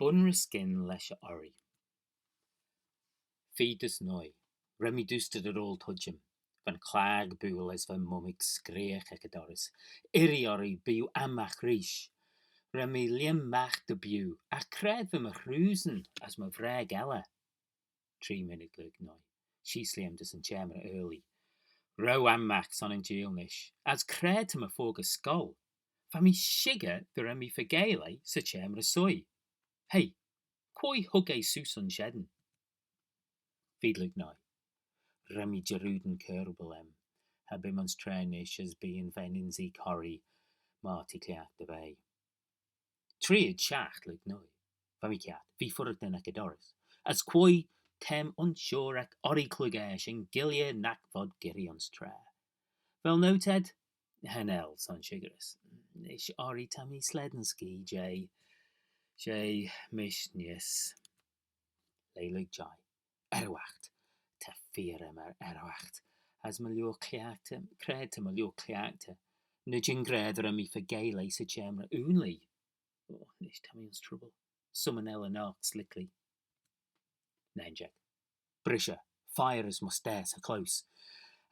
Bun-ry-skyn leis Orry. Feed noi, remi dústad ar ól tudjim, van clag búil as van mumig screech ag adoris. Iri Orry biw amach reesht. Remi liam mach de biw, a cred vim a chrúsen as ma vrag ella. 3 minute lug noi. She's liam dus an chamber early. Row amach son in geelnish, as cred to ma fog a skull. Van mi shigger the remi vergele sa chamber soy. Hey, koi hug a susan shedden. Feed lug noi. Remi Jeruden Kerbelem, Habimans Trainish as being Veninzi Corrie, Marty Cliac de Bay. Triad Shacht lug noi, Vamicat, Vi Furret den Acadoris, as quoi tem unsure Orry Clugash and Gilia Nakvod Girions Tra. Well noted, Hanel son Shigaris, Ish Orry Tammy Sledensky, J. Mishnius, Leilug Jai, Erwacht. Te fear erwacht, as miljoor kleakte, cred te miljoor kleakte, nudging greder am mi vergele se chamber only. Oh, nish tammy ons trouble. Summon ella knocks lickly. Nenjek. Brisha, fire as mustache a close.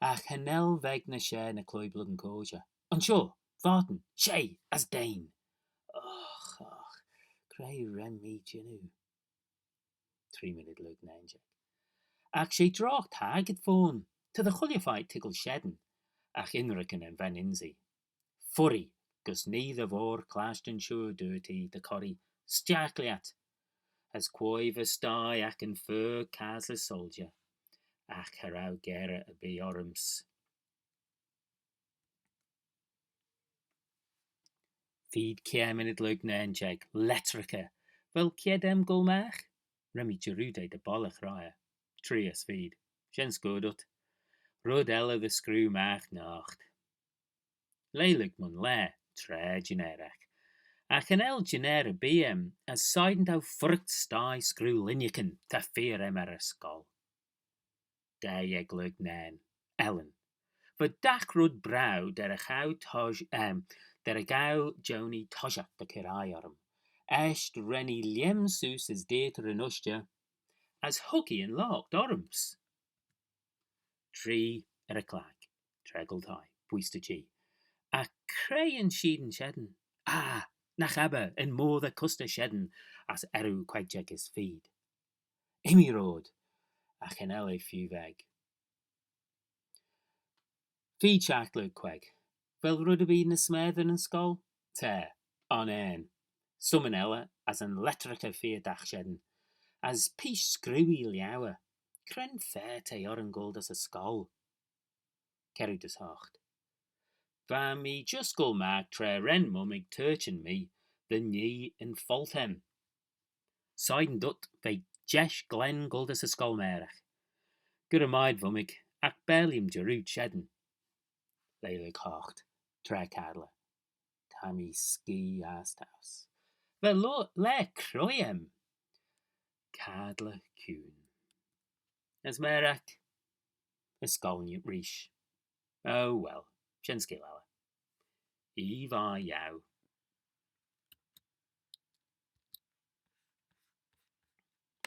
Ach henel veg na share na cloy blood and koja. Unsure, varten, shay, as Dane. Och, cray rem me jinu. 3 minute lug nenjek. Ach sé drocht hagid phone, to the chullified tickle shedden, ach inricken and van inzi. Furry, gus neither vor clashed and sure dirty the corrie, stjakliat, as quoive sty ach and fur casle soldier, ach herau gera a be orms. Feed came in it lug nenjeg, letrica, wel kiedem gulmach, remi gerude de bollach raya. Trias feed, Jens godut. Rud ella the screw mach nacht. Leilig mun le, tre generach. Ach an el genera BM, as seidend au furt sty screw linjeken, te fear a skull. Day eg lug nen, Ellen. But dach rud brow der a gauw toj, der a gauw Joni tojak de kirai arm. Esht renny liem sus is deeter in ustja, as hooky and locked arms. 3 a clag, treggled high, puiste G. A crayon sheeden shedden. Ah, nach ebbe in more the custer shedden, as eru quagjek is feed. Imi road, a chenelle few veg. Feed shack lug queg. Vel rudderby na smethen and skull? Te, on ein. Summonella as an letrica fear dach shedden. As pish screwy liawe, cren fair te oran gold as a skull. Kerud as hocht. Van me just go mak tre ren mummig turchin me, the knee in fault hem. Seiden dut ve jesh glen gold as a skull merach. Good a maid vummig, ac bellium jerud shedden. Leilig hocht, tre cadla. Tammy ski house. Well le croyem. Cadla cún. As merach, a scolniant reesht. Oh well, skeeal. Eva yow.